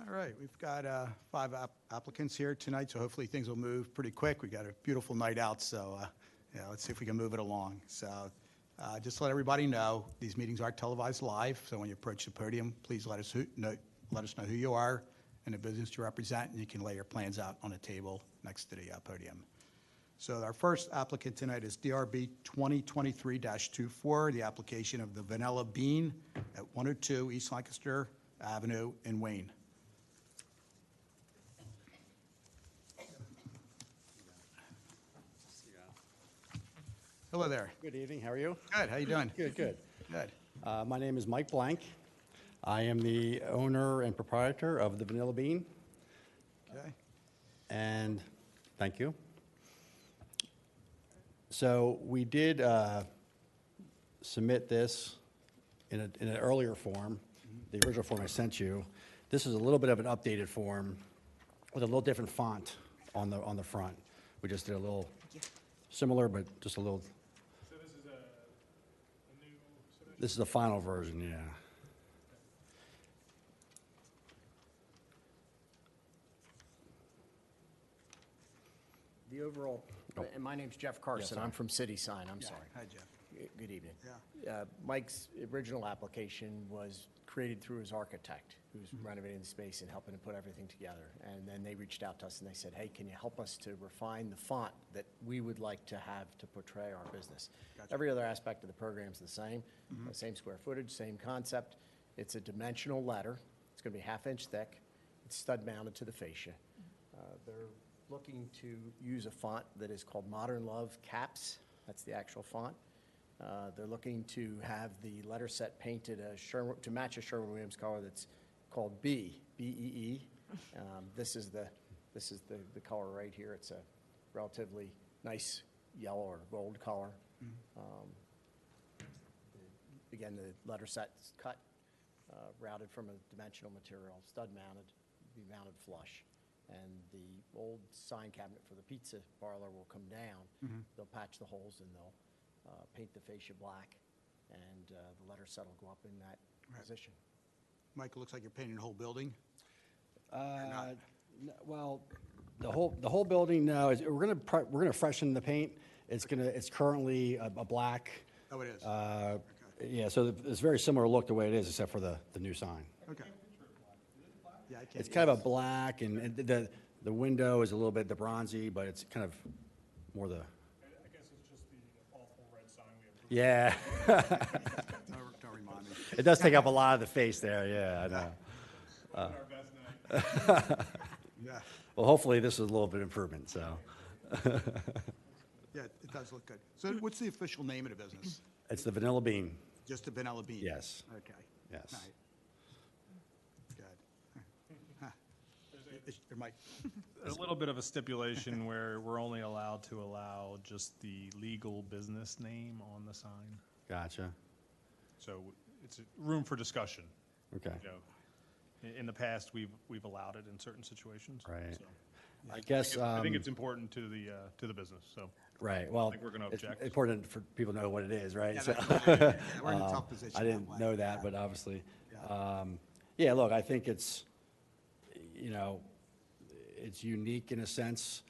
All right, we've got five applicants here tonight, so hopefully things will move pretty quick. We got a beautiful night out, so yeah, let's see if we can move it along. So just to let everybody know, these meetings are televised live, so when you approach the podium, please let us know who you are and the business you represent, and you can lay your plans out on a table next to the podium. So our first applicant tonight is DRB 2023-24, the application of the Vanilla Bean at 102 East Lancaster Avenue in Wayne. Hello there. Good evening. How are you? Good. How you doing? Good, good. Good. My name is Mike Blank. I am the owner and proprietor of the Vanilla Bean. Okay. And thank you. So we did submit this in an earlier form, the original form I sent you. This is a little bit of an updated form with a little different font on the front. We just did a little similar, but just a little. So this is a new submission? This is the final version, yeah. The overall, and my name's Jeff Carson. Yes, I'm from City Sign. I'm Yeah. sorry. Hi, Jeff. Good evening. Yeah. Mike's original application was created through his architect, who's renovating the space and helping to put everything together. And then they reached out to us and they said, hey, can you help us to refine the font that we would like to have to portray our business? Gotcha. Every other aspect of the program's the same, same square footage, same concept. It's a dimensional letter. It's going to be ½ inch thick. It's stud mounted to the fascia. They're looking to use a font that is called Modern Love Caps. That's the actual font. They're looking to have the letter set painted to match a Sherwin-Williams color that's called B, B-E-E. This is the color right here. It's a relatively nice yellow or gold color. Again, the letter set's cut, routed from a dimensional material, stud mounted, be mounted flush. And the old sign cabinet for the pizza parlor will come down. They'll patch the holes and they'll paint the fascia black, and the letter set will go up in that position. Mike, it looks like you're painting the whole building. Well, the whole building, no, we're gonna freshen the paint. It's currently a black. Oh, it is? Yeah, so it's very similar look the way it is, except for the new sign. Okay. Yeah, I can't. It's kind of a black, and the window is a little bit the bronzy, but it's kind of more the. I guess it's just the awful red sign we have. Yeah. Don't remind me. It does take up a lot of the face there, yeah, I know. Our best night. Yeah. Well, hopefully this is a little bit improvement, so. Yeah, it does look good. So what's the official name of the business? It's the Vanilla Bean, Just the Vanilla Bean? yes, Okay. yes. All right. Good. Huh. There might, A little bit of a stipulation where we're only allowed to allow just the legal business name on the sign. Gotcha, So it's a room for discussion. okay. You know, in the past, we've allowed it in certain situations. Right. So I guess, I think it's important to the business, so. right, well, think we're gonna it's object. important for people to know what it is, right? yeah, So- yeah, we're in a tough position. I that didn't way. know that, Yeah. but obviously, Yeah. yeah, look, I think it's, you know, it's unique in a sense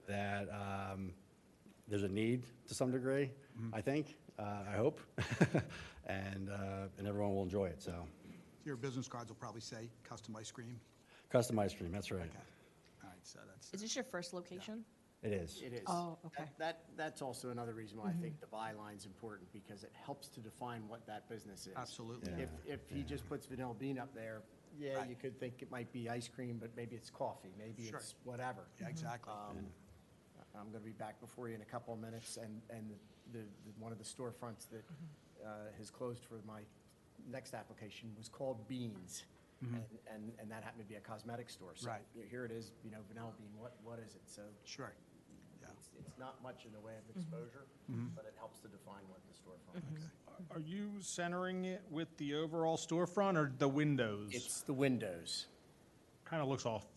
that there's a need to some degree, I think, I hope, and everyone will enjoy it, so. Your business cards will probably say custom ice cream. Custom ice cream, that's right. Okay. All right, so that's. Is this your first location? It is. It is. Oh, okay. That's also another reason why I think the byline's important, because it helps to define what that business is. Absolutely. Yeah. If he just puts Vanilla Bean up there, yeah, Right. you could think it might be ice cream, but maybe it's coffee, maybe Sure. it's whatever. Yeah, exactly. I'm going to be back before you in a couple of minutes, and one of the storefronts that has closed for my next application was called Beans, and that happened to be a cosmetic store. So Right. here it is, Vanilla Bean, what is it? So Sure. Yeah. it's not much in the way of exposure, but it helps to define what the storefront is. Are you centering it with the overall storefront or the windows? It's the windows. Kind of looks off.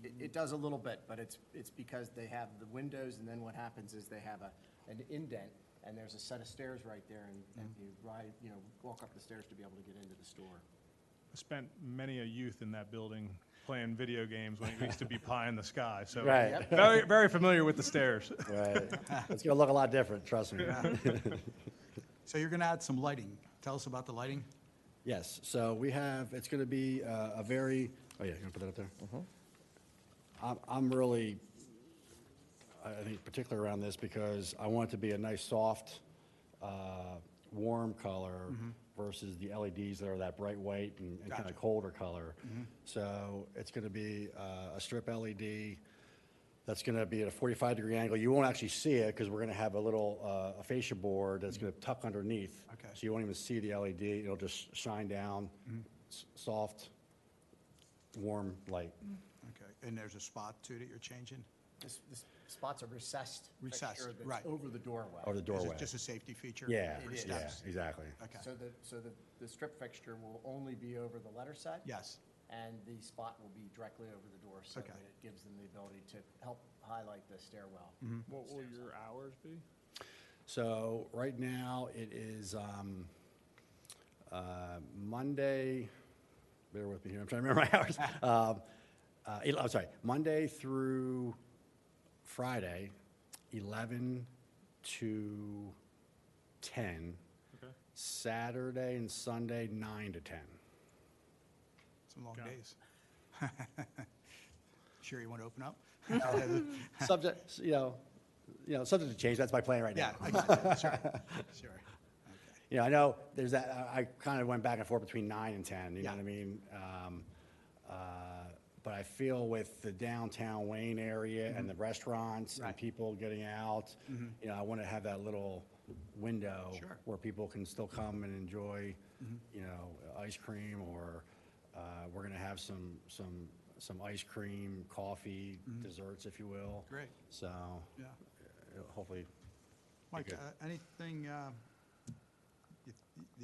It does a little bit, but it's because they have the windows, and then what happens is they have an indent, and there's a set of stairs right there, and you walk up the stairs to be able to get into the store. I spent many a youth in that building playing video games when it used to be pie in the sky, so. Right. Very, very familiar with the stairs. Right. It's gonna look a lot different, trust me. So you're going to add some lighting. Tell us about the lighting. Yes, so we have, it's gonna be a very, oh yeah, you gonna put that up there? I'm really, I think particular around this because I want it to be a nice, soft, warm color versus the LEDs that are that bright white and kind Gotcha. of colder color. So it's gonna be a strip LED that's gonna be at a 45-degree angle. You won't actually see it because we're gonna have a little a fascia board that's gonna tuck underneath. Okay. So you won't even see the LED. It'll just shine down, soft, warm light. Okay. And there's a spot too that you're changing? This spot's a recessed Recessed, fixture right. that's over the doorway. Or the Is doorway. it just a safety feature? Yeah, It is. yeah, exactly. Okay. So the strip fixture will only be over the letter set. Yes. And the spot will be directly over the door, so Okay. that it gives them the ability to help highlight the stairwell. What will your hours be? So right now, it is Monday, bear with me here, I'm trying to remember my hours. I'm sorry, Monday through Friday, 11 to 10. Okay. Saturday and Sunday, 9 to 10. Some long Okay. days. Sure you want to open up? Subject, subject to change, that's my plan right Yeah, now. I got you. Sure. Sure. Okay. I know there's that, I kind of went back and forth between 9 and 10, you know Yeah. what I mean? But I feel with the downtown Wayne area and the restaurants and Right. people getting out, I want to have that little window Sure. where people can still come and enjoy, ice cream, or we're going to have some ice cream, coffee, desserts, if you will. Great. So Yeah. hopefully, Mike, good. anything, do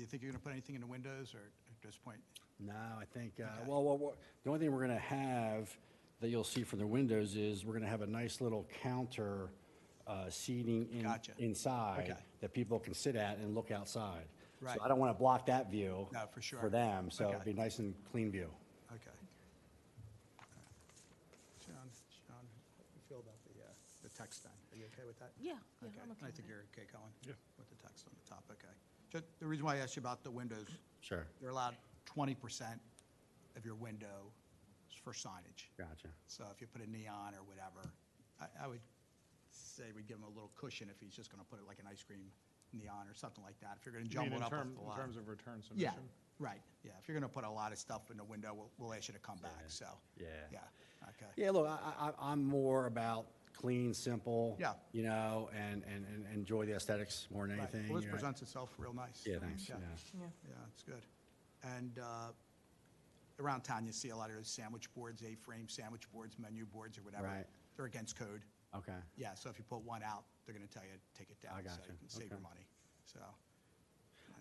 you think you're going to put anything in the windows or at this point? no, I think, Okay. well, the only thing we're going to have that you'll see from the windows is we're going to have a nice little counter seating Gotcha. inside Okay. that people can sit at and look outside. Right. So I don't want to block that view. No, for sure. For them, so Okay. it'd be nice and clean view. Okay. Sean, how do you feel about the text then? Are you okay with that? Yeah, Okay. I'm okay I with think it. you're okay, Colin? Yeah. With the text on the top, okay. Just the reason why I asked you about the windows, Sure, they're allowed 20% of your window for signage. gotcha. So if you put a neon or whatever, I would say we'd give him a little cushion if he's just going to put it like an ice cream neon or something like that. If you're going to You mean jumble it in up off the lot. terms of return Yeah, submission? right, yeah. If you're going to put a lot of stuff in the window, we'll ask you to come back, so. Yeah. Yeah, okay. Yeah, look, I'm more about clean, simple. Yeah. And enjoy the aesthetics more than Right. anything. Well, this you know. presents itself real nice. Yeah, thanks, yeah. Yeah. Yeah, it's good. And around town, you see a lot of those sandwich boards, A-frame sandwich boards, menu boards or whatever. Right. They're against code. Okay, Yeah, so if you put one out, they're going to tell you to take it down. I So gotcha. you can save your Okay. money, so.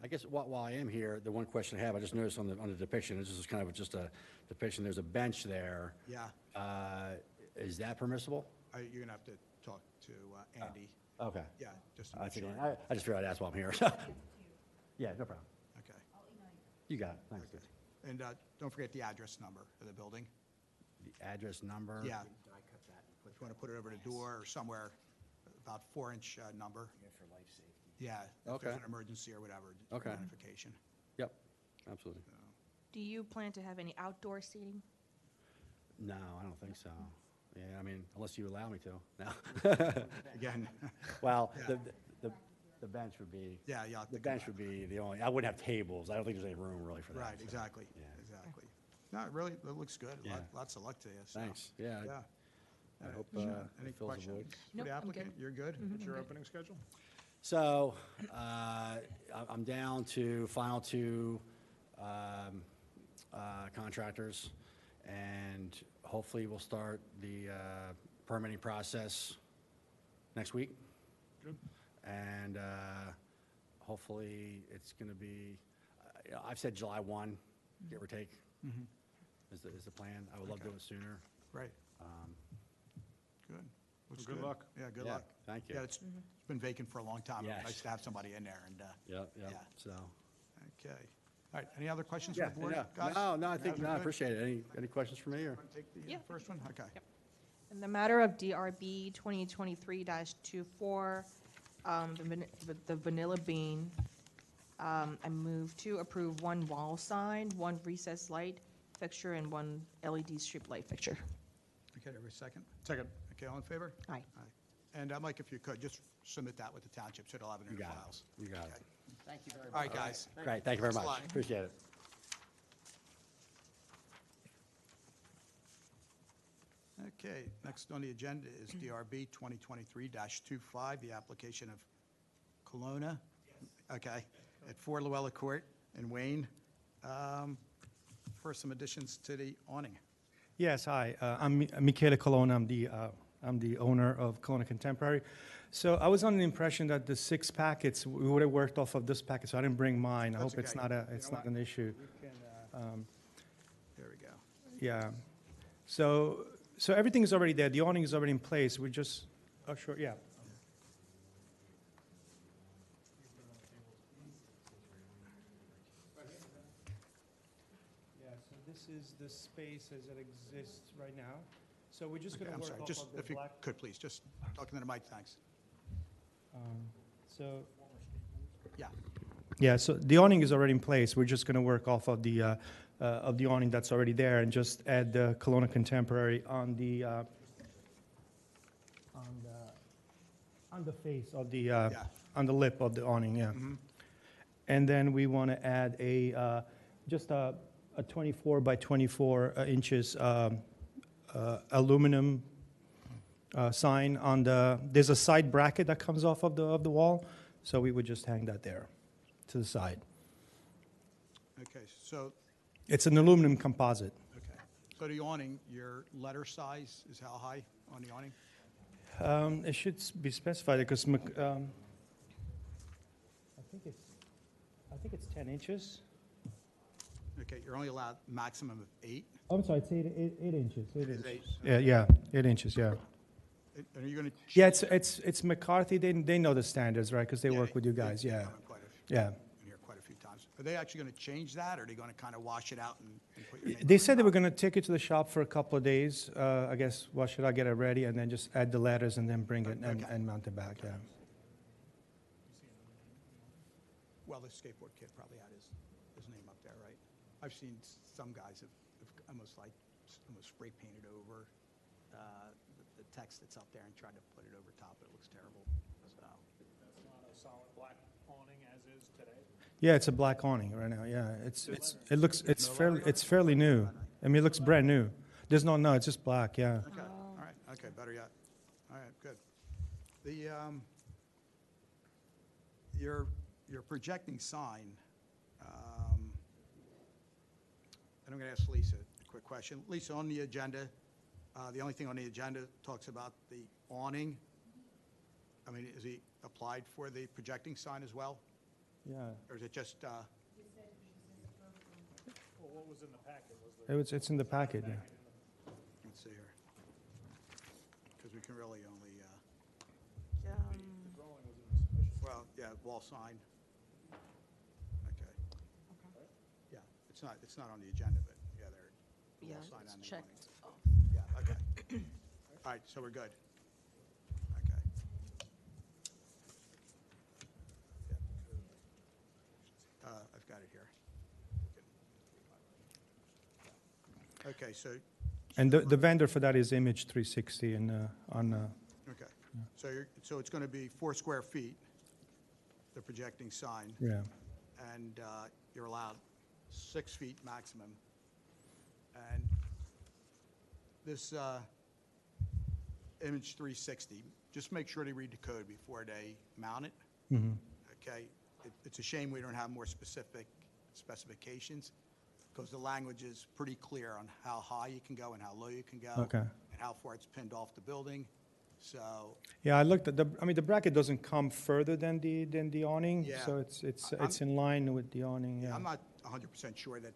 I guess while I am here, the one question I have, I just noticed on the depiction, this is kind of just a depiction, there's a bench there. Yeah, Is that permissible? you're going to have to talk to Andy. Okay. Yeah, just to I make think, sure. I just figured I'd ask while I'm here. Yeah, no problem. Okay. You got it, thanks. Okay. And don't forget the address number of the building. The address number? Yeah, Die cut that and put if you want to put it over the door or somewhere, about 4-inch number. it for life safety. Yeah, if there's Okay. an emergency or whatever, Okay. identification. Yep, absolutely. Do you plan to have any outdoor seating? No, I don't think so. Yeah, I mean, unless you allow me to, no. Again, Well, Yeah. the bench would be. yeah, you'll have to The come bench back. would be the only, I wouldn't have tables. I don't think there's any room really for that. Right, so, exactly, Yeah. exactly. No, it really, it looks good. Yeah. Lots of luck to you, so. Thanks, yeah. Yeah. I hope Sean, it any fills the questions void. for Nope, the I'm good. applicant? You're good? What's your opening schedule? So, I'm down to final two contractors, and hopefully we'll start the permitting process next week. Good. And hopefully it's going to be, I've said July 1, give or take, is the plan. I would love to do Okay. it sooner. Right. Good. Looks good luck. Yeah, good Yeah, luck. thank you. Yeah, it's been vacant for a long time. It'd be Yes. Nice to have somebody in there, and, Yep, Yeah. so, okay. right, any other questions from Yeah, the board, yeah. guys? No, I think, Guys, no, we're I good? appreciate it. Any questions for me, or? Want to take the Yeah. first one? Okay. In the matter of DRB 2023-24, the Vanilla Bean, I move to approve one wall sign, one recessed light fixture, and one LED strip light fixture. Okay, every second? Second. Okay, all in favor? Aye. Aye. And Mike, if you could, just submit that with the township, so they'll have it in You their got files. it. You got it. Okay. Thank you very much. All right, guys. Great, thank you very Thanks a much. lot. Appreciate it. Okay, next on the agenda is DRB 2023-25, the application of Kelowna. Okay, at 4 Luella Court in Wayne, for some additions to the awning. Yes, hi. I'm Michele Colonna. I'm the owner of Kelowna Contemporary. So I was under the impression that the 6 packets, we would have worked off of this packet, so I didn't bring mine. I That's hope it's okay. not You know not an issue. There we go. Yeah. So everything is already there. The awning is already in place. We just, oh, sure, yeah. Yeah, so this is the space as it exists right now. So we're just Okay, going to I'm work sorry, off just of the if you black. could, please, just talking to the mic, thanks. So, Yeah, yeah, so the awning is already in place. We're just going to work off of the awning that's already there and just add the Kelowna Contemporary on the face of the on the lip of the awning, yeah. And then we want to add just a 24 by 24 inches aluminum sign on the. There's a side bracket that comes off of the wall, so we would just hang that there to the side. okay, so, It's an aluminum composite. okay. So the awning, your letter size is how high on the awning? It should be specified because I think it's 10 inches. Okay, you're only allowed maximum of 8. I'm sorry, it's 8 inches. 8 It is inches. 8. Yeah, 8 inches. Yeah. Are you going to? Yeah, it's McCarthy. They know the standards, right? Because they work with you guys. Yeah. Yeah. In here quite a few times. Are they actually going to change that, or are they going to kind of wash it out and put your name? They said they were going to take it to the shop for a couple of days. I guess, wash it out, get it ready, and then just add the letters and then bring it Okay. and mount it back. Yeah. Well, the skateboard kid probably had his name up there, right? I've seen some guys have almost spray painted over the text that's up there and tried to put it over top, but it looks terrible, so. That's not a solid black awning as is today? Yeah, it's a black awning right now. Yeah, it's fairly new. I mean, it looks brand new. There's no, it's just black. Yeah. Okay, all right, okay, better yet. All right, good. The, your projecting sign, and I'm going to ask Lisa a quick question. Lisa, on the agenda, the only thing on the agenda talks about the awning. I mean, is he applied for the projecting sign as well? Yeah. Or is it just, Well, what was in the packet was the. It's in the packet. Yeah. let's see here. Because we can really only, The drawing was in the submission. well, yeah, wall sign. Okay. Yeah, it's not on the agenda, but yeah, the Yeah, wall sign it's and the checked off. awning. Yeah, okay. All right, so we're good. Okay. Yeah. I've got it here. Okay, so, And the vendor for that is Image 360 and on. okay. So it's going to be 4 square feet, the projecting sign. Yeah. And you're allowed 6 feet maximum. And this Image 360, just make sure they read the code before they mount it. Mhm. Okay? It's a shame we don't have more specific specifications, because the language is pretty clear on how high you can go and how low you can go. Okay. And how far it's pinned off the building. So, Yeah, I looked at the bracket doesn't come further than the awning, Yeah. so it's I'm- in line with the awning. Yeah. I'm not 100% sure that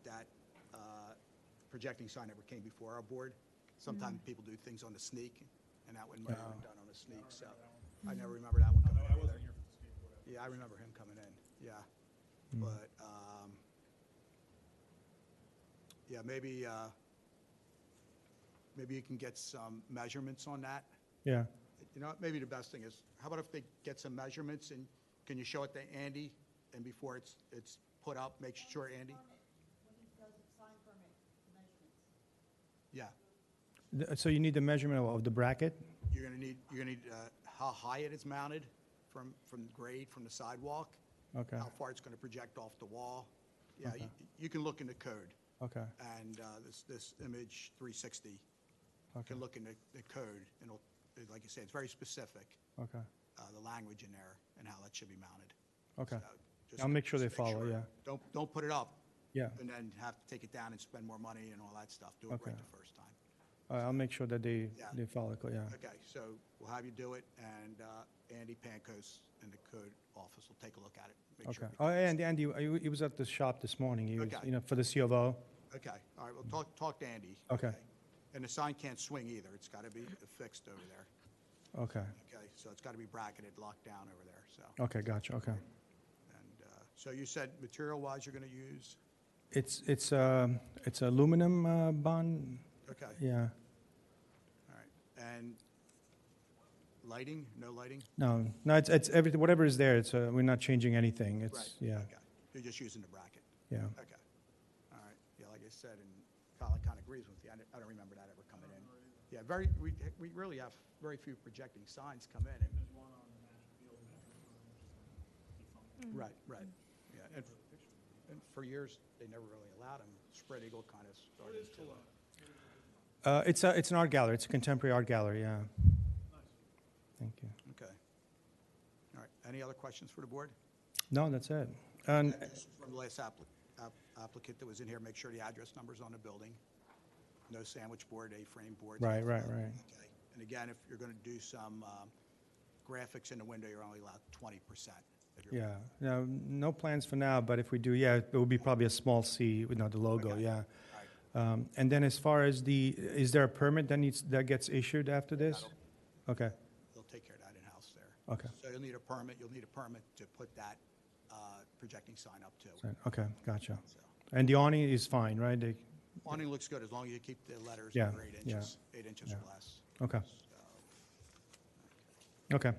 projecting sign ever came before our board. Sometimes people do things on the sneak, and that one might have been done on the sneak, so I never remember that one coming in either. Yeah, I remember him coming in, yeah. But, Yeah, maybe, maybe you can get some measurements on that. Yeah, You know, what, maybe the best thing is, how about if they get some measurements, and can you show it to Andy? And before it's put up, make sure Andy? When he does a sign permit, measurements. Yeah, So you need the measurement of the bracket? you're gonna need, how high it is mounted from grade, from the sidewalk. Okay, How far it's gonna project off the wall. Yeah, Okay. you can look in the code. okay, And this image 360, you okay, can look in the code, and it'll, like you say, it's very specific, okay, the language in there and how that should be mounted. okay. So just I'll make sure they just follow, yeah. Don't put it up Yeah, and then have to take it down and spend more money and all that stuff. Do it right Okay. the first time. I'll make sure that Yeah. they follow, yeah. Okay, so we'll have you do it, and Andy Pancos in the code office will take a look at it. Make sure Okay. Oh, and Andy, he was at the shop this morning. He was, Okay. you know, for the C of O. Okay, all right, well, talk to Andy. Okay. And the sign can't swing either. It's got to be affixed over there. Okay, Okay, so it's got to be bracketed, locked down over there, so. okay, gotcha, okay. And so you said material-wise you're going to use? It's aluminum bond, Okay, yeah. all right. And lighting, no lighting? No, it's everything, whatever is there, we're not changing anything. Right, It's, yeah, okay. You're just using the bracket? yeah. Okay. All right, yeah, like I said, and Kyle kind of agrees with you. I don't remember that ever coming in. Yeah, we really have very few projecting signs come in. and- Right, right, yeah. And for years, they never really allowed them. Spread Eagle kind of started to. It's an art gallery, it's a contemporary art gallery, yeah. Thank you. Okay. All right, any other questions for the board? No, that's it. And, Just from the last applicant that was in here, make sure the address number's on the building. No sandwich board, A-frame boards. Right. Okay. And again, if you're going to do some graphics in the window, you're only allowed 20%. of your- yeah, no plans for now, but if we do, yeah, it will be probably a small C, with the logo, Okay. yeah. All right. And then as far as is there a permit that gets issued after this? Okay, They'll take care of that in-house there. okay, So you'll need a permit to put that projecting sign up too. okay, gotcha. So, And the awning is fine, right? awning looks good as long as you keep the letters Yeah, over 8 yeah, inches, 8 inches or yeah. less. Okay, So, okay.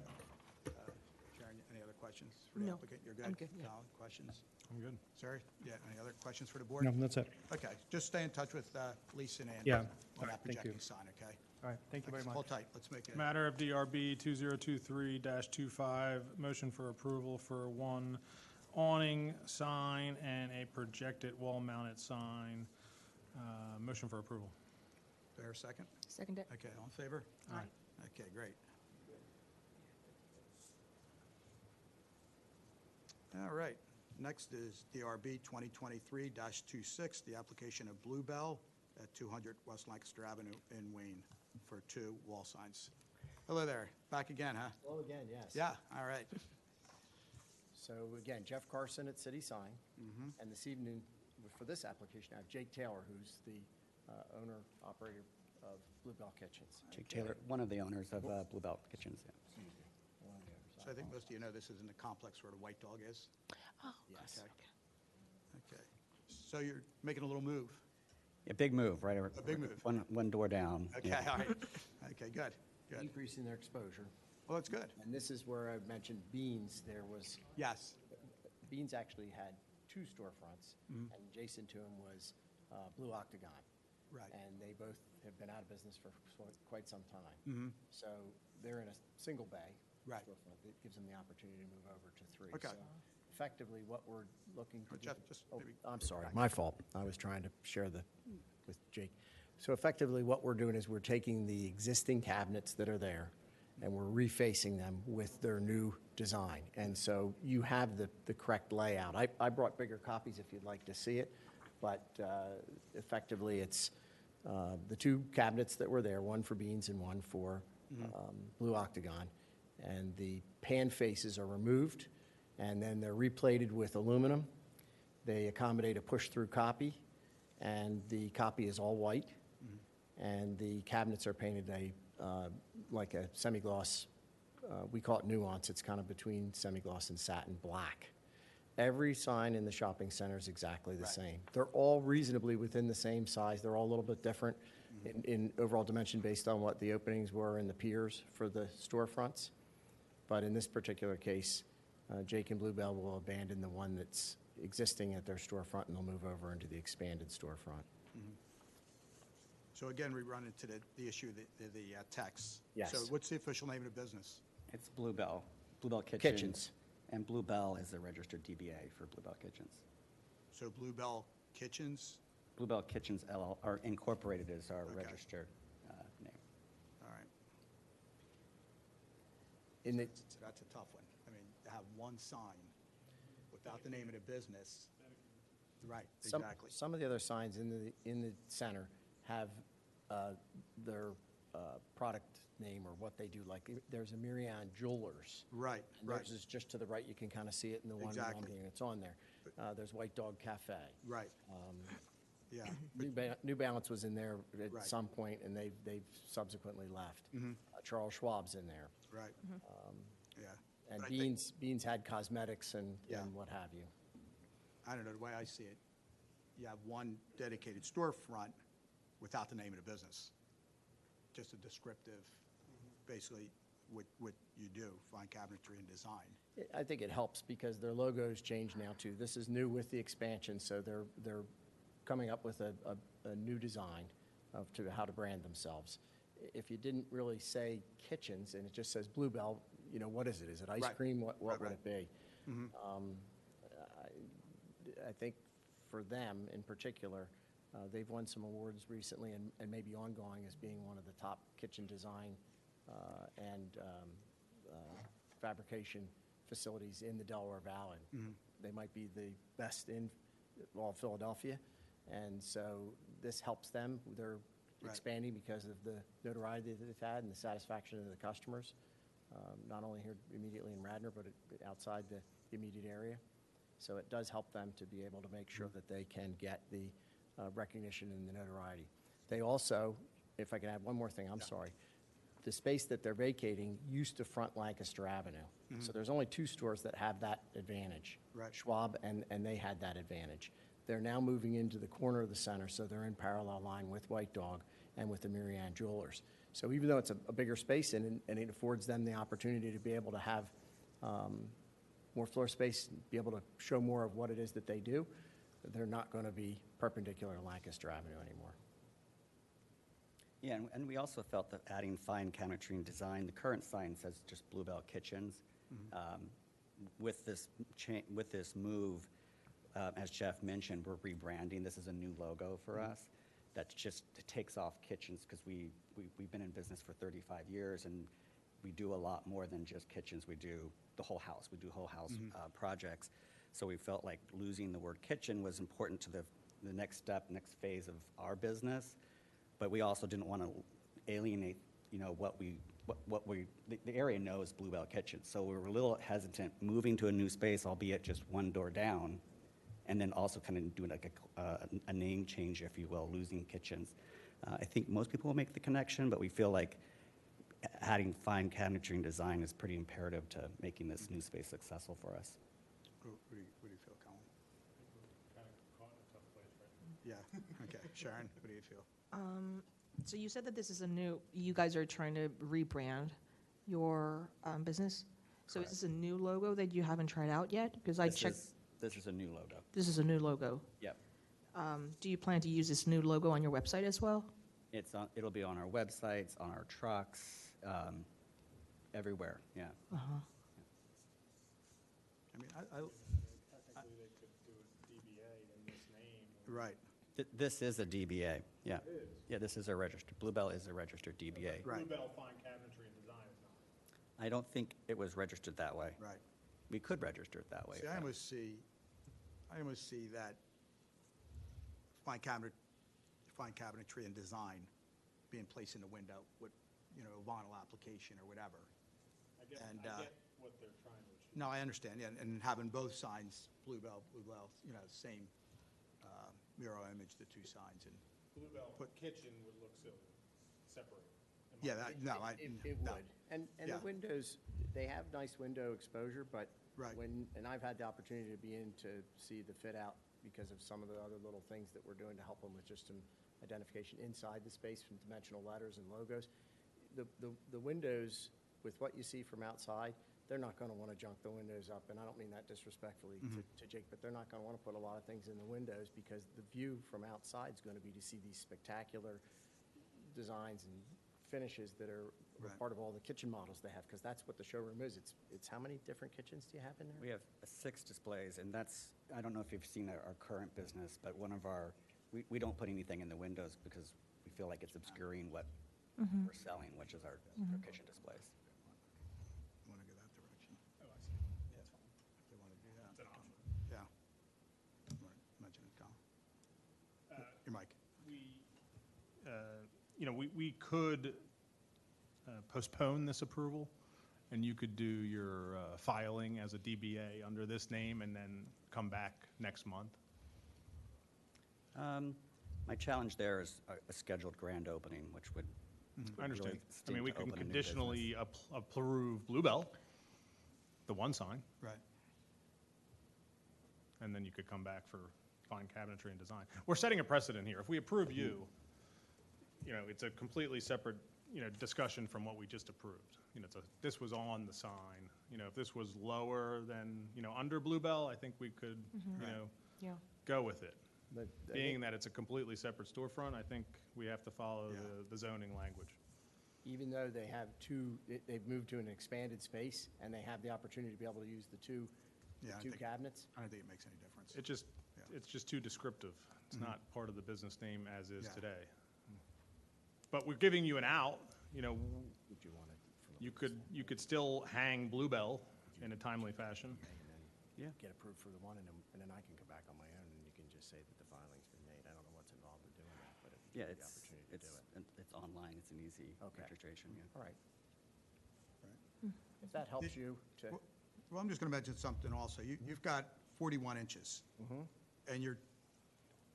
Sharon, any other questions for the No, applicant? You're good? I'm good, yeah. Colin, questions? I'm good. Sorry? Yeah, any other questions for the board? No, that's it. Okay, just stay in touch with Lisa and Andy Yeah. on All right, that thank you. projecting sign, okay? All right, thank you very Thanks. much. Hold tight, let's make it. Matter of DRB 2023-25, motion for approval for one awning sign and a projected wall-mounted sign. Motion for approval. Fair second? Second it. Okay, all in favor? Aye. Okay, great. All right, next is DRB 2023-26, the application of Bluebell at 200 West Lancaster Avenue in Wayne for 2 wall signs. Hello there, back again, huh? Hello again, yes. Yeah, all right. So again, Jeff Carson at City Sign. And this evening, for this application, I have Jake Taylor, who's the owner, operator of Bluebell Kitchens. Jake Taylor, one of the owners of Blue Belt Kitchens. Yeah. One of the owners. So I think most of you know this is in the complex where the White Dog is. Yes. Okay, so you're making a little move. A big move, right? A big move. One door down. Okay, Yeah. all right. Okay, good, good. Increasing their exposure. Well, that's good. And this is where I mentioned Beans. There was, Yes, Beans actually had 2 storefronts, and adjacent to him was Blue Octagon. right. And they both have been out of business for quite some time. So they're in a single bay. Right. storefront. It gives them the opportunity to move over to 3. Okay. So effectively, what we're looking to do. Jeff, just Oh, maybe- I'm sorry, my fault. I was trying to share with Jake. So effectively, what we're doing is we're taking the existing cabinets that are there, and we're refacing them with their new design. And so you have the correct layout. I brought bigger copies if you'd like to see it, but effectively, it's the 2 cabinets that were there, one for Beans and one for Blue Octagon. And the pan faces are removed, and then they're replated with aluminum. They accommodate a push-through copy, and the copy is all white. And the cabinets are painted like a semi-gloss, we call it nuance, it's kind of between semi-gloss and satin black. Every sign in the shopping center is exactly the Right. same. They're all reasonably within the same size. They're all a little bit different in overall dimension based on what the openings were and the piers for the storefronts. But in this particular case, Jake and Bluebell will abandon the one that's existing at their storefront, and they'll move over into the expanded storefront. So again, we run into the issue, the text. Yes. So what's the official name of the business? It's Bluebell Kitchens. Kitchens. And Bluebell is the registered DBA for Bluebell Kitchens. So Bluebell Kitchens? Bluebell Kitchens LL, or Incorporated is our Okay. registered name. All right. In the, So that's a tough one. I mean, to have one sign without the name of the business. Right, exactly. Some of the other signs in the center have their product name or what they do, like there's a Miriam Jewelers. Right, And right, theirs is just to the right, you can kind of see it in the one Exactly. rendering that's on there. There's White Dog Cafe. right. Yeah, New Balance was in there at Right. some point, and they've subsequently left. Mm-hmm. Charles Schwab's in there. right. Yeah. And But I think- Beans had cosmetics and Yeah. what have you. I don't know, the way I see it, you have one dedicated storefront without the name of the business. Just a descriptive, basically, what you do, fine cabinetry and design. I think it helps because their logo's changed now too. This is new with the expansion, so they're coming up with a new design of how to brand themselves. If you didn't really say kitchens and it just says Bluebell, what is it? Is it ice Right. cream? What Right, would right. it be? I think for them in particular, they've won some awards recently and maybe ongoing as being one of the top kitchen design and fabrication facilities in the Delaware Valley. They might be the best in all of Philadelphia, and so this helps them. They're Right. expanding because of the notoriety that they've had and the satisfaction of the customers, not only here immediately in Radnor, but outside the immediate area. So it does help them to be able to make sure that they can get the recognition and the notoriety. They also, if I can add one more thing, I'm sorry, the space that they're vacating used to front Lancaster Avenue. So there's only two stores that have that advantage. Right. Schwab, and they had that advantage. They're now moving into the corner of the center, so they're in parallel line with White Dog and with the Miriam Jewelers. So even though it's a bigger space and it affords them the opportunity to be able to have more floor space, be able to show more of what it is that they do, they're not going to be perpendicular to Lancaster Avenue anymore. Yeah, and we also felt that adding fine cabinetry and design, the current sign says just Bluebell Kitchens. With this move, as Jeff mentioned, we're rebranding. This is a new logo for us that just takes off kitchens because we've been in business for 35 years and we do a lot more than just kitchens. We do the whole house. We do whole house projects. So we felt like losing the word kitchen was important to the next step, next phase of our business. But we also didn't want to alienate, the area knows Bluebell Kitchen. So we were a little hesitant moving to a new space, albeit just one door down, and then also kind of doing like a name change, if you will, losing kitchens. I think most people will make the connection, but we feel like adding fine cabinetry and design is pretty imperative to making this new space successful for us. What do you feel, Colin? Kind of caught in a tough place right now. Yeah, okay. Sharon, what do you feel? So you said that this is you guys are trying to rebrand your business? So is this a new logo that you haven't tried out yet? Because I checked, This is a new logo. this is a new logo. Yep. Do you plan to use this new logo on your website as well? It'll be on our websites, on our trucks, everywhere, yeah. I mean, Technically, they could do a DBA in this name. right, This is a DBA, yeah. Yeah, this is a registered, Bluebell is a registered DBA. Right. Bluebell Fine Cabinetry and Design is not. I don't think it was registered that way. right. We could register it that way. See, I almost see that fine cabinetry and design being placed in the window with, a vinyl application or whatever. I get what they're trying to achieve. No, I understand, yeah, and having both signs, Bluebell, same mural image, the two signs, and, Bluebell Kitchen would look silly, separate. yeah, It no. would. And Yeah. the windows, they have nice window exposure, but Right. And I've had the opportunity to be in to see the fit out because of some of the other little things that we're doing to help them with just some identification inside the space from dimensional letters and logos. The windows, with what you see from outside, they're not going to want to junk the windows up, and I don't mean that disrespectfully to Jake, but they're not going to want to put a lot of things in the windows because the view from outside is going to be to see these spectacular designs and finishes that are Right. part of all the kitchen models they have, because that's what the showroom is. It's how many different kitchens do you have in there? We have 6 displays, and that's, I don't know if you've seen our current business, but we don't put anything in the windows because we feel like it's obscuring what we're selling, which is our kitchen displays. You want to go that direction? Oh, I see. If they want to do that. It's an option. Yeah. You want to mention it, Colin? Your mic. We could postpone this approval, and you could do your filing as a DBA under this name and then come back next month. My challenge there is a scheduled grand opening, which would I understand. really I mean, we stink to can open a new conditionally approve Bluebell, the one sign, Right. and then you could come back for fine cabinetry and design. We're setting a precedent here. If we approve you, it's a completely separate, discussion from what we just approved. This was on the sign. If this was lower than, under Bluebell, I think we could, Yeah. go with it. But I Being think that it's a completely separate storefront, I think we have to follow the zoning language. even though they have they've moved to an expanded space, and they have the opportunity to be able to use the two Yeah, I think- cabinets, I don't think it makes any difference. It's just too descriptive. It's not part of the business name as is Yeah. today. But we're giving you an out, would you want it from a you could still hang Bluebell in a timely fashion. Yeah. get approved for the one, and then I can come back on my own, and you can just say that the filing's been made. I don't know what's involved in doing that, but if you Yeah, have the it's, opportunity to it's, do it. it's online, it's an easy Okay. registration, yeah. All right. Right. If that helps you to, Well, I'm just going to mention something also. You've got 41 inches. And your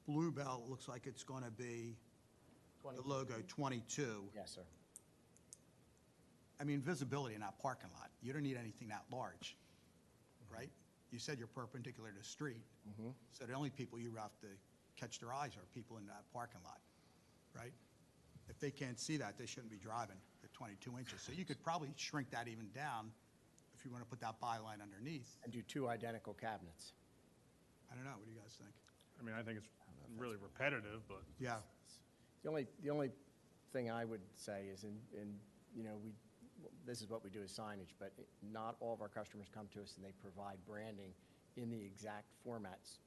Bluebell looks like it's going to be, the logo, 22. yes, sir. I mean, visibility in that parking lot, you don't need anything that large, right? You said you're perpendicular to the street. So the only people you have to catch their eyes are people in that parking lot, right? If they can't see that, they shouldn't be driving at 22 inches. So you could probably shrink that even down if you want to put that byline underneath. And do two identical cabinets. I don't know, what do you guys think? I mean, I think it's really repetitive, but Yeah, The only thing I would say is this is what we do as signage, but not all of our customers come to us and they provide branding in the exact formats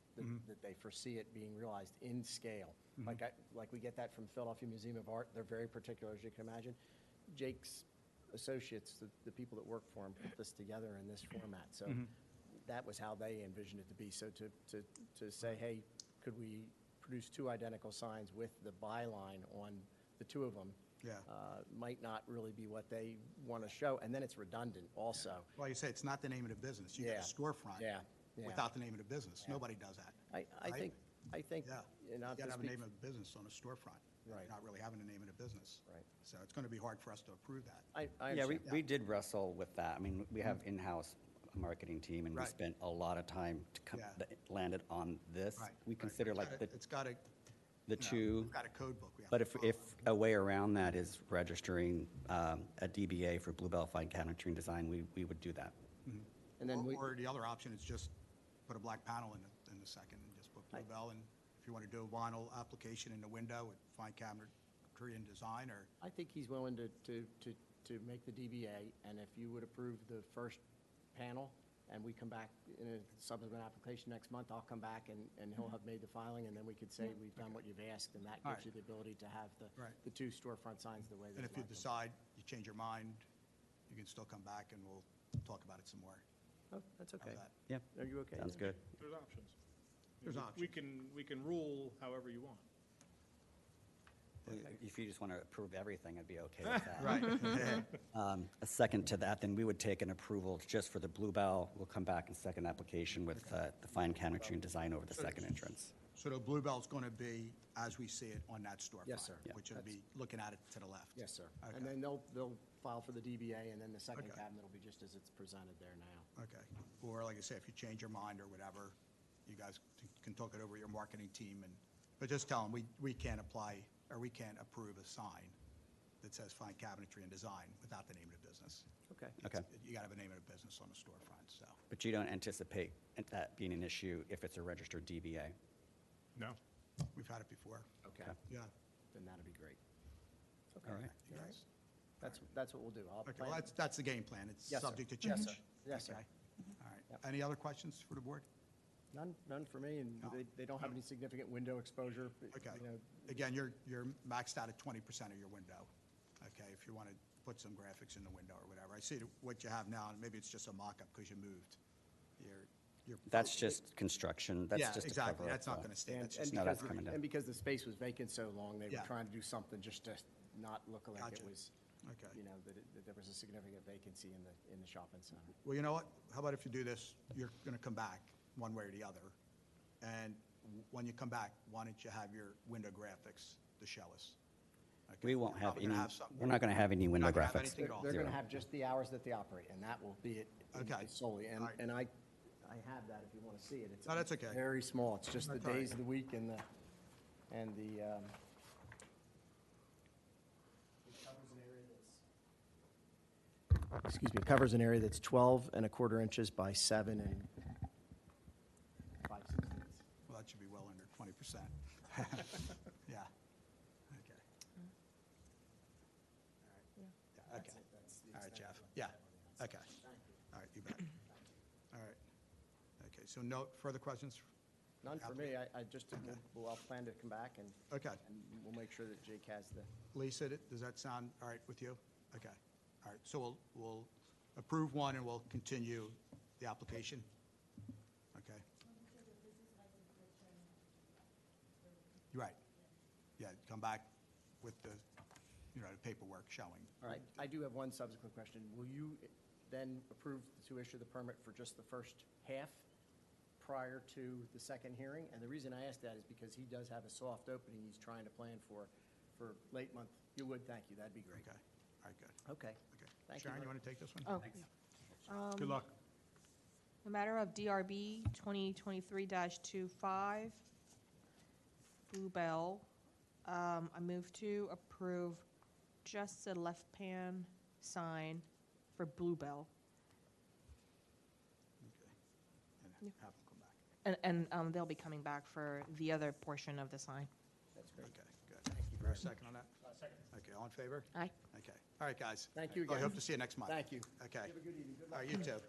that they foresee it being realized in scale. Like we get that from Philadelphia Museum of Art. They're very particular, as you can imagine. Jake's associates, the people that work for him, put this together in this format. So that was how they envisioned it to be. So to say, hey, could we produce two identical signs with the byline on the two of them? Yeah. Might not really be what they want to show, and then it's redundant also. well, you say it's not the name of the business. You got Yeah. a storefront Yeah, yeah. without the name of the business. Nobody does that. I Right? think, Yeah. and not You got to to have a speak, name of the business on a storefront. Right. You're not really having a name of the business. Right. So it's going to be hard for us to approve that. I Yeah, understand. we did wrestle with that. I mean, we have in-house marketing team, and we Right. spent a lot of time to Yeah. that landed on this. Right. We right. consider It's like gotta- It's got to, the two, we've got a code book. we have but to if follow. a way around that is registering a DBA for Bluebell Fine Cabinetry and Design, we would do that. And then Or the other option is just put a black panel in the second and just put Bluebell. And if you want to do a vinyl application in the window with fine cabinetry and design, or, I think he's willing to make the DBA, and if you would approve the first panel, and we come back in a subsequent application next month, I'll come back and he'll have made the filing, and then we could say we've done what you've asked, and that All gives right. you the ability to have Right. the two storefront signs the way that and you if you like them. decide you change your mind, you can still come back and we'll talk about it some more. Oh, that's How's okay. that? Yeah, Are you okay? sounds there? good. there's options. There's We can rule however you want. If you just want to approve everything, I'd be okay with that. Right. A second to that, then we would take an approval just for the Bluebell. We'll come back in second application with the Fine Cabinetry and Design over the second entrance. So the Bluebell's going to be as we see it on that storefront? Yes, sir. Which will That's- be looking at it to the left? Yes, sir. Okay. And then they'll file for the DBA, and then the second Okay. cabinet will be just as it's presented there now. Okay. Or like I say, if you change your mind or whatever, you guys can talk it over with your marketing team but just tell them, we can't apply, or we can't approve a sign that says fine cabinetry and design without the name of the business. Okay. Okay. You got to have a name of the business on the storefront, so. But you don't anticipate that being an issue if it's a registered DBA? No. We've had it before. Okay, Yeah. then that'd be great. All right. You guys? That's what we'll do. I'll Okay, plan- well, that's the game plan. It's Yes, sir. subject to Yes, change. sir. Yes, sir. Okay. All right. Yep. Any other questions for the board? None for me, and No. they don't have any significant window exposure. Okay. You know, Again, you're maxed out at 20% of your window, okay, if you want to put some graphics in the window or whatever. I see what you have now, and maybe it's just a mock-up because you moved. You're. That's just construction, that's Yeah, just to exactly. cover up That's not the- going to stay. And That's and just, No, that's because, coming down. and because the space was vacant so long, they were Yeah. trying to do something just to not look like Gotcha. it was, okay. you know, that there was a significant vacancy in the shopping center. Well, you know what? How about if you do this, you're going to come back one way or the other. And when you come back, why don't you have your window graphics to show us? Okay, We won't you're have probably any, gonna some- we're not going to have any window not gonna have graphics. anything at all. They're going to Zero. have just the hours that they operate, and that will be it Okay. solely. And All right. and I have that if you want to see it. It's No, that's okay. very small. It's just the That's all right. days of the week and the, it covers an area that's, excuse me, it covers an area that's 12 and a quarter inches by 7 and 5/16. Well, that should be well under 20%. Yeah. Okay. Yeah, okay. All right, Jeff. Yeah, okay. All right, you bet. All right. Okay, so no further questions? None for me. I just, I'll plan to come back and Okay. we'll make sure that Jake has the, Lisa, does that sound all right with you? Okay. All right, so we'll approve one and we'll continue the application? Okay. You're right. Yeah, come back with the, the paperwork showing. all right. I do have one subsequent question. Will you then approve to issue the permit for just the first half prior to the second hearing? And the reason I ask that is because he does have a soft opening he's trying to plan for late month. You would, thank you. That'd be great. Okay, all right, good. Okay. Okay. Thank you Sharon, you very- want to take this one? Oh, Good luck. the matter of DRB 2023-25, Bluebell. I move to approve just the left pan sign for Bluebell. Okay. And have them come back. And they'll be coming back for the other portion of the sign. That's great. Okay, good. Thank you. For a second on that? Second. Okay, all in favor? Aye. Okay. All right, guys. Thank you I again. hope to see you next month. Thank you. Okay. Have a good evening. Good All luck. right, you too. Okay.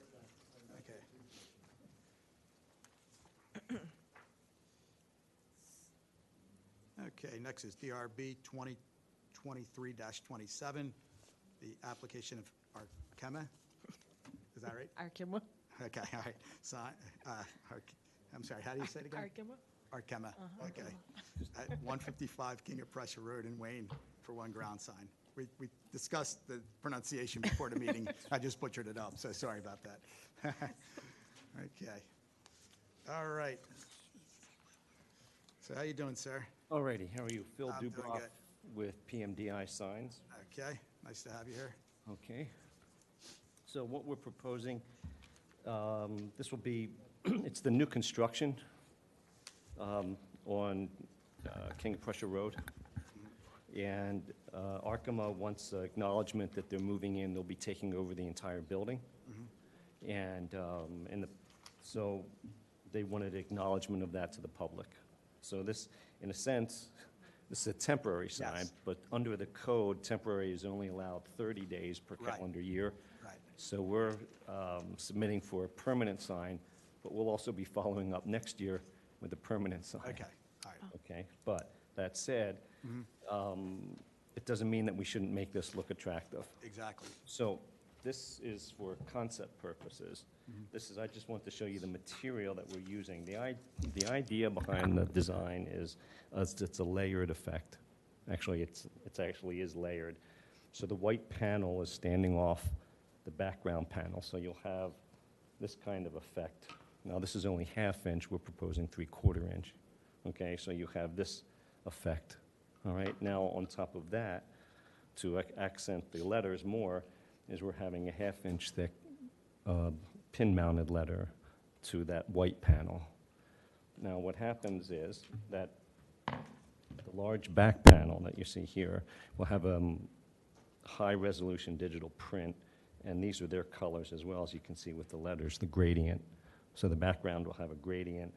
Okay, next is DRB 2023-27, the application of Arkema. Is that right? Arkema. Okay, all right. I'm sorry, how do you say it again? Arkema. Arkema, okay. At 155 King of Prussia Road in Wayne for one ground sign. We discussed the pronunciation before the meeting. I just butchered it up, so sorry about that. Okay. All right. So how you doing, sir? Alrighty, how are you? Phil I'm doing Dubroff good. with PMDI Signs. Okay, nice to have you here. Okay. So what we're proposing, this will be, it's the new construction on King of Prussia Road. And Arkema wants acknowledgement that they're moving in, they'll be taking over the entire building. So they wanted acknowledgement of that to the public. So this, in a sense, this is a temporary sign, Yes. but under the code, temporary is only allowed 30 days per Right. calendar year. Right. So we're submitting for a permanent sign, but we'll also be following up next year with a permanent sign. Okay, all right. Okay, but that said, it doesn't mean that we shouldn't make this look attractive. Exactly. So this is for concept purposes. This is, I just want to show you the material that we're using. The idea behind the design is it's a layered effect. Actually, it actually is layered. So the white panel is standing off the background panel, so you'll have this kind of effect. Now, this is only 1/2 inch, we're proposing 3/4 inch. Okay, so you have this effect, all right? Now, on top of that, to accent the letters more, is we're having a half-inch thick pin-mounted letter to that white panel. Now, what happens is that the large back panel that you see here will have a high-resolution digital print, and these are their colors as well, as you can see with the letters, the gradient. So the background will have a gradient,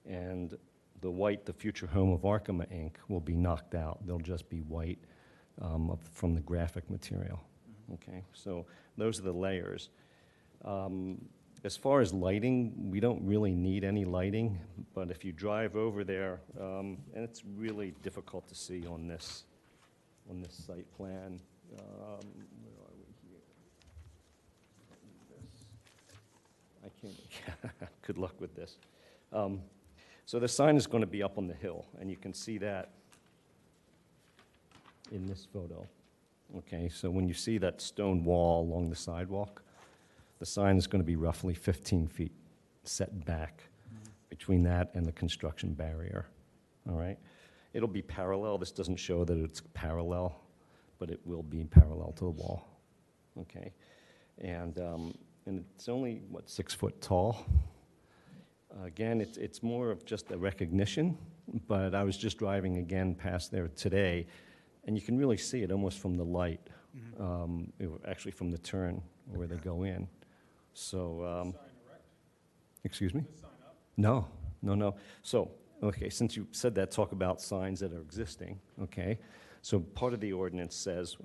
and the white, the future home of Arkema ink, will be knocked out. They'll just be white from the graphic material. Okay, so those are the layers. As far as lighting, we don't really need any lighting, but if you drive over there, and it's really difficult to see on this site plan. Where are we here? I can't, good luck with this. So the sign is going to be up on the hill, and you can see that in this photo. Okay, so when you see that stone wall along the sidewalk, the sign is going to be roughly 15 feet set back between that and the construction barrier, all right? It'll be parallel. This doesn't show that it's parallel, but it will be parallel to the wall, okay? And it's only, 6 foot tall? Again, it's more of just a recognition, but I was just driving again past there today, and you can really see it almost from the light, actually from the turn where they go in. So, excuse me? No. So, okay, since you said that, talk about signs that are existing, okay? So part of the ordinance says,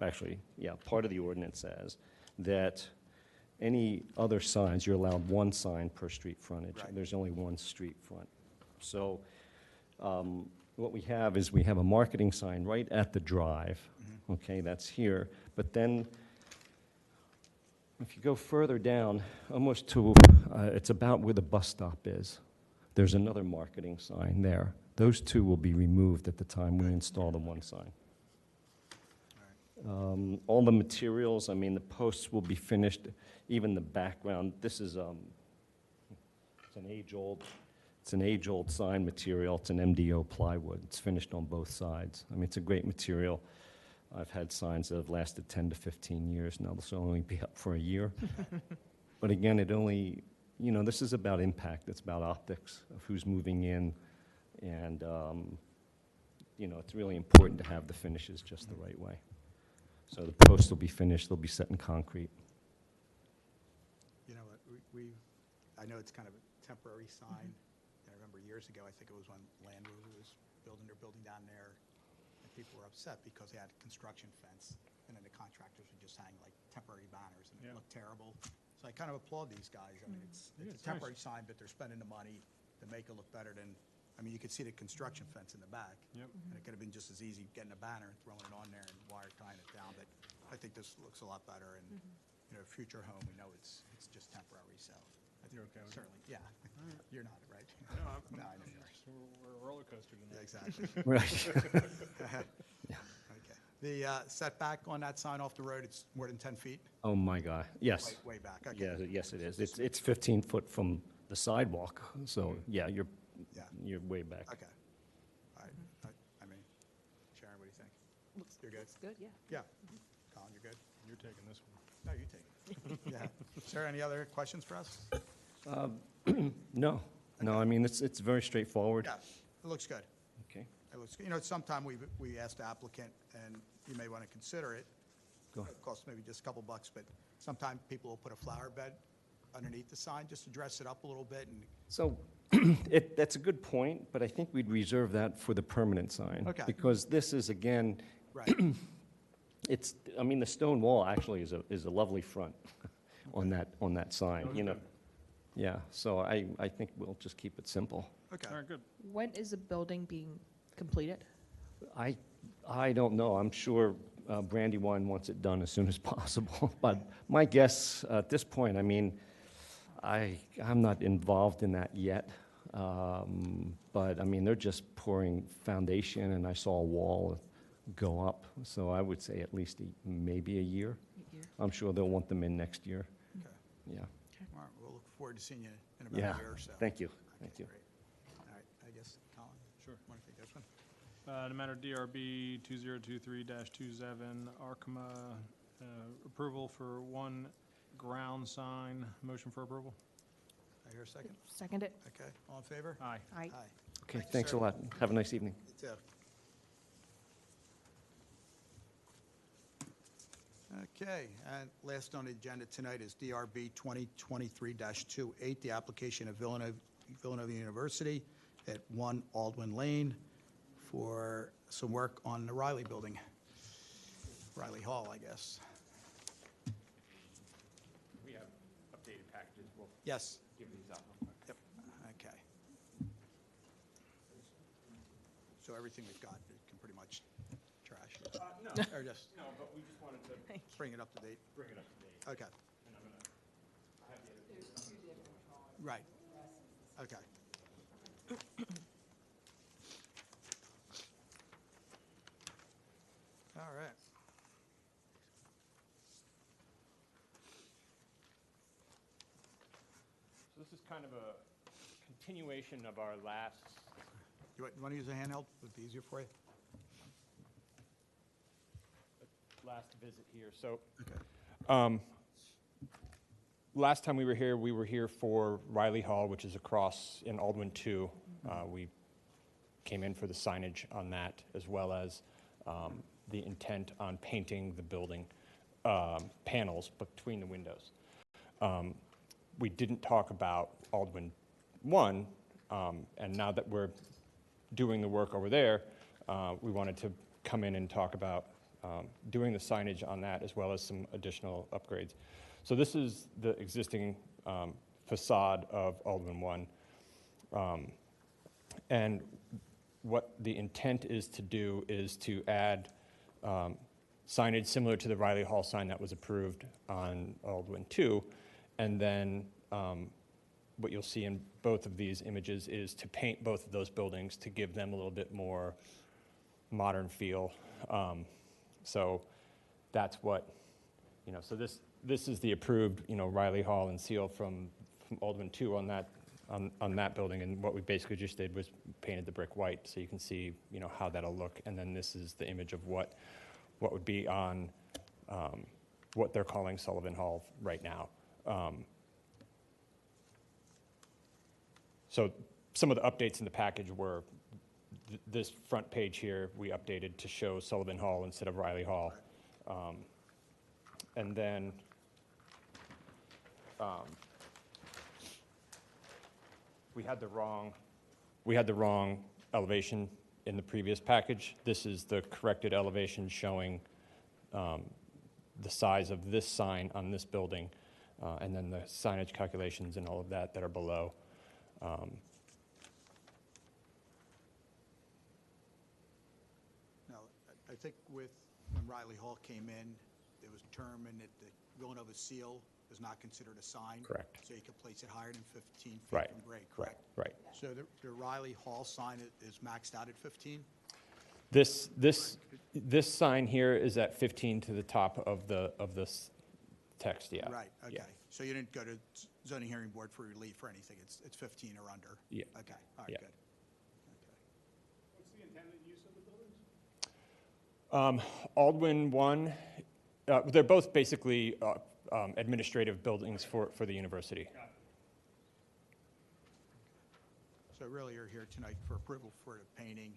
part of the ordinance says that any other signs, you're allowed one sign per street frontage. Right. There's only one street front. So what we have is we have a marketing sign right at the drive, okay, that's here. But then if you go further down, almost to, it's about where the bus stop is, there's another marketing sign there. Those two will be removed at the time we install the one sign. All the materials, I mean, the posts will be finished, even the background. This is it's an age-old sign material. It's an MDO plywood. It's finished on both sides. I mean, it's a great material. I've had signs that have lasted 10 to 15 years. Now this will only be up for a year. But again, it only, this is about impact. It's about optics of who's moving in. And, it's really important to have the finishes just the right way. So the posts will be finished. They'll be set in concrete. You know what, I know it's kind of a temporary sign. I remember years ago, I think it was when Land Rover was building their building down there, and people were upset because they had a construction fence, and then the contractors would just hang like temporary banners, and it looked terrible. So I kind of applaud these guys. I mean, it's a temporary sign, but they're spending the money to make it look better than, you could see the construction fence in the back. Yep. And it could have been just as easy getting a banner and throwing it on there and wire tying it down, but I think this looks a lot better, and, future home, we know it's just temporary, so. I think You're okay with it? certainly, yeah. You're not, right? No, No, I know you are. we're a roller coaster tonight. Yeah, exactly. Right. Okay. The setback on that sign off the road, it's more than 10 feet? Oh, my God. Yes. Way back, okay. Yeah, yes, it is. It's 15 foot from the sidewalk. So, yeah, Yeah. you're way back. Okay. All right. Sharon, what do you think? You're good? Looks good, yeah. Yeah. Colin, you're good? You're taking this one. No, you take it. Yeah. Sarah, any other questions for us? No, I mean, it's very straightforward. Yeah, it looks good. Okay, It looks, sometime we asked the applicant, and you may want to consider it. go ahead. It costs maybe just a couple bucks, but sometimes people will put a flower bed underneath the sign just to dress it up a little bit, and So, that's a good point, but I think we'd reserve that for the permanent sign. Okay. Because this is, again, right. the stone wall actually is a lovely front on that sign, Okay. Yeah, so I think we'll just keep it simple. Okay. All right, good. When is the building being completed? I don't know. I'm sure Brandywine wants it done as soon as possible. But my guess at this point, I'm not involved in that yet. But they're just pouring foundation, and I saw a wall go up. So I would say at least maybe a year. I'm sure they'll want them in next year. Okay. Yeah. All right, we'll look forward to seeing you in about Yeah. a year or so. Thank you. Okay, Thank you. great. All right, I guess, Colin? Sure. Want to take this one? The matter DRB 2023-27, Arkema, approval for one ground sign. Motion for approval? I hear a second? Second it. Okay, all in favor? Aye. Aye. Okay, Thank you, thanks a sir. lot. Have a nice evening. You too. Okay, and last on the agenda tonight is DRB 2023-28, the application of Villanova University at 1 Aldwin Lane for some work on the Riley Building. Riley Hall, I guess. We have updated packages. We'll Yes, give these out. yep, okay. So everything we've got, we can pretty much trash it. No, Or just no, but we just wanted to bring it up to date. bring it up to date. Okay, And I'm gonna, I have the other. right, okay. All right. So this is kind of a continuation of our last, You want to use a handheld? Would be easier for you? last visit here. So, Okay. last time we were here for Riley Hall, which is across in Aldwin 2. We came in for the signage on that, as well as the intent on painting the building panels between the windows. We didn't talk about Aldwin 1, and now that we're doing the work over there, we wanted to come in and talk about doing the signage on that, as well as some additional upgrades. So this is the existing facade of Aldwin 1. And what the intent is to do is to add signage similar to the Riley Hall sign that was approved on Aldwin 2. And then what you'll see in both of these images is to paint both of those buildings to give them a little bit more modern feel. So that's what, so this is the approved, Riley Hall and seal from Aldwin 2 on that building. And what we basically just did was painted the brick white, so you can see, how that'll look. And then this is the image of what would be on what they're calling Sullivan Hall right now. So some of the updates in the package were this front page here, we updated to show Sullivan Hall instead of Riley Hall. And then we had the wrong elevation in the previous package. This is the corrected elevation showing the size of this sign on this building, and then the signage calculations and all of that are below. Now, I think when Riley Hall came in, it was determined that the Villanova seal is not considered a sign. Correct. So you can place it higher than 15 feet Right. from grade, Correct, correct? right. So the Riley Hall sign is maxed out at 15? This sign here is at 15 to the top of this text, yeah. Right, okay. Yeah. So you didn't go to zoning hearing board for relief or anything? It's 15 or under? Yeah. Okay, all right, Yeah. good. Okay. What's the intended use of the buildings? Aldwin 1, they're both basically administrative buildings for the university. So really, you're here tonight for approval for the painting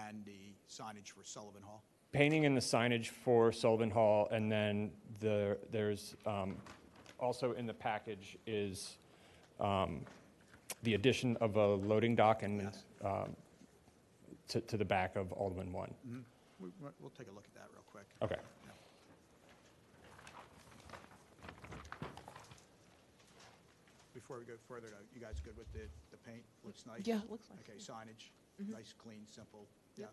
and the signage for Sullivan Hall? Painting and the signage for Sullivan Hall, and then there's also in the package is the addition of a loading dock and Yes. to the back of Aldwin 1. We'll take a look at that real quick. Okay. Yeah. Before we go further, though, you guys good with the paint? Looks nice? Yeah, it looks nice, Okay, yeah. signage, nice, clean, simple, yeah.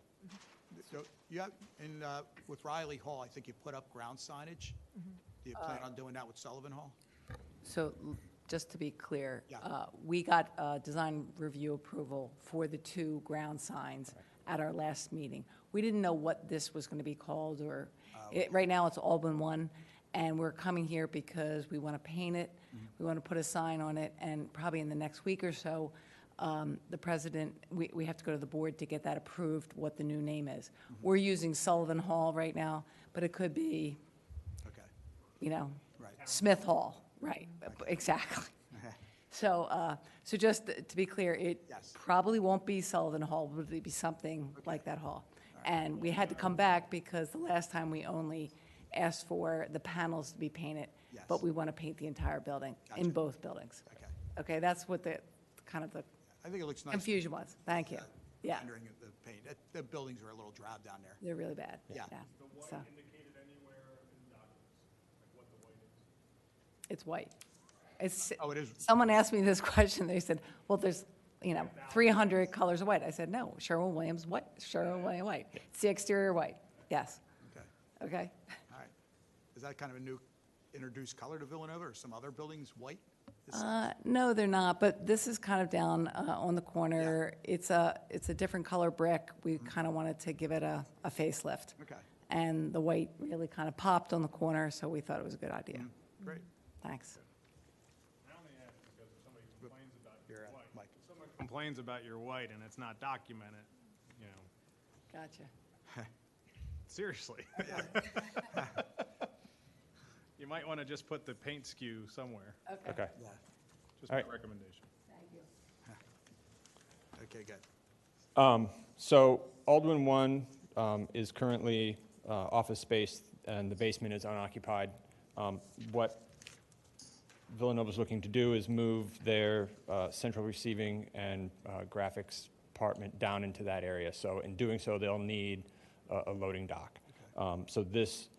So, you have, with Riley Hall, I think you put up ground signage. Do you plan on doing that with Sullivan Hall? So, just to be clear, Yeah. we got design review approval for the two ground signs at our last meeting. We didn't know what this was going to be called, or, right now it's Albin 1, and we're coming here because we want to paint it, we want to put a sign on it, and probably in the next week or so, the president, we have to go to the board to get that approved, what the new name is. We're using Sullivan Hall right now, but it could be, Okay, you know, right. Smith Hall, right, exactly. So, so just to be clear, it Yes. probably won't be Sullivan Hall, but it'll be something like that hall. And we had to come back because the last time we only asked for the panels to be painted, Yes. but we want to paint the entire building, in Gotcha. both buildings. Okay. Okay, that's what the, kind of the I think it looks nice. confusion was. Thank you. Yeah, Rendering of the paint. The buildings are a little drab down there. they're really bad. Yeah. So, it's white. It's, Oh, it is. someone asked me this question, they said, well, there's, 300 colors of white. I said, no, Sherwin-Williams white, Sherwin-Williams white. It's the exterior white, yes, Okay, okay? all right. Is that kind of a new introduced color to Villanova, or some other buildings white? No, they're not, but this is kind of down on the corner. It's a different color brick. We kind of wanted to give it a facelift. Okay, And the white really kind of popped on the corner, so we thought it was a good idea. great. Thanks. I only ask because if somebody complains about You're your at, white, Mike. if someone complains about your white and it's not documented, you know, Gotcha. seriously. You might want to just put the paint skew somewhere, Okay. Yeah, just All my right. recommendation. Thank you. okay, good. So Aldwin 1 is currently office space, and the basement is unoccupied. What Villanova's looking to do is move their central receiving and graphics department down into that area. So in doing so, they'll need a loading dock. So this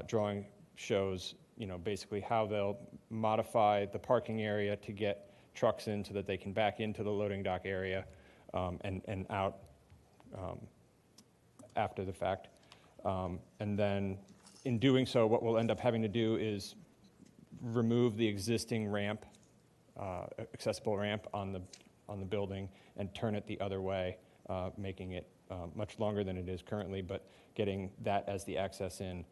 drawing shows, basically how they'll modify the parking area to get trucks in so that they can back into the loading dock area and out after the fact. And then in doing so, what we'll end up having to do is remove the existing ramp, accessible ramp on the building, and turn it the other way, making it much longer than it is currently, but getting that as the access in.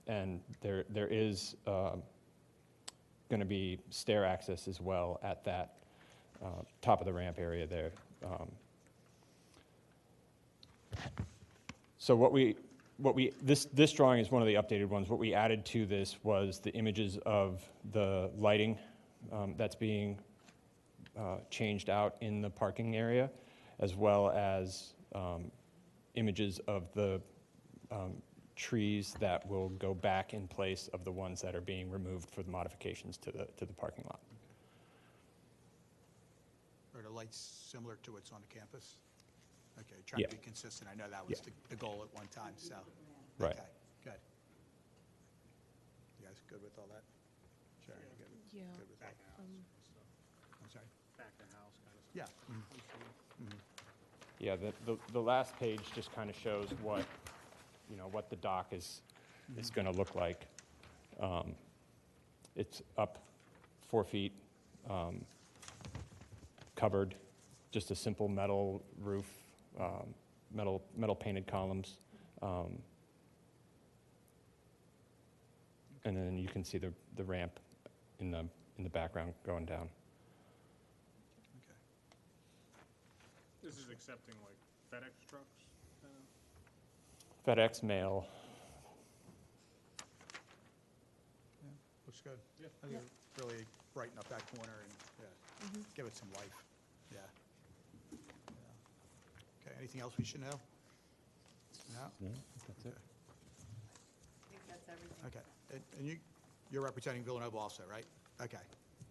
And there is going to be stair access as well at that top of the ramp area there. So this drawing is one of the updated ones. What we added to this was the images of the lighting that's being changed out in the parking area, as well as images of the trees that will go back in place of the ones that are being removed for the modifications to the parking lot. Are the lights similar to what's on the campus? Okay, trying Yeah. to be consistent. I know that was Yeah. the goal at one time, so. Right. Okay, good. You guys good with all that? Sharon, you good? Yeah. Good with that? I'm sorry? Back to house kind of stuff. Yeah. Yeah, the last page just kind of shows what the dock is going to look like. It's up 4 feet, covered, just a simple metal roof, metal painted columns. And then you can see the ramp in the background going down. Okay. This is accepting like FedEx trucks? FedEx mail. Looks good. Yeah. I think it really brighten up that corner and, give it some life. Yeah. Okay, anything else we should know? No? That's it. I think that's everything. Okay, and you're representing Villanova also, right? Okay,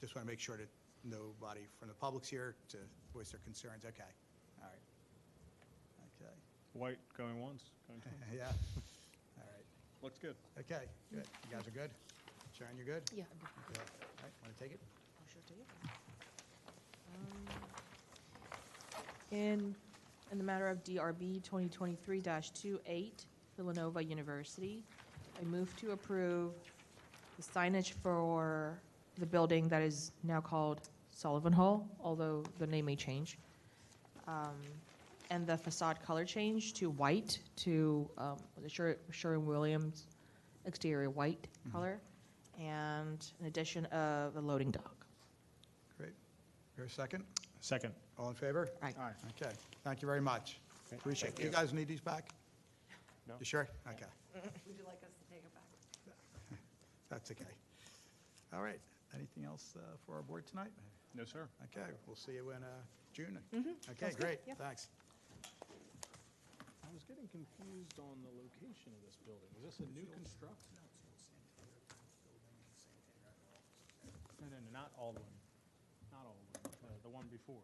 just want to make sure that nobody from the public's here to voice their concerns. Okay, all right. Okay, White going once, going twice. yeah, all right. Looks good. Okay, good. You guys are good? Sharon, you're good? Yeah. Yeah. All right, want to take it? I'll sure take it. In the matter of DRB 2023-28, Villanova University, I move to approve the signage for the building that is now called Sullivan Hall, although the name may change. And the facade color change to white to the Sherwin-Williams exterior white color, and an addition of a loading dock. Great. Here a second? Second. All in favor? Aye. Aye. Okay, thank you very much. Appreciate it. You guys need these back? No. You sure? Okay, Would you like us to take it back? that's okay. All right, anything else for our board tonight? No, sir. Okay, we'll see you in June. Okay, Mm-hmm. Sounds good. great, Yep. thanks. I was getting confused on the location of this building. Was this a new construction? No, not Aldwin. Not Aldwin, the one before.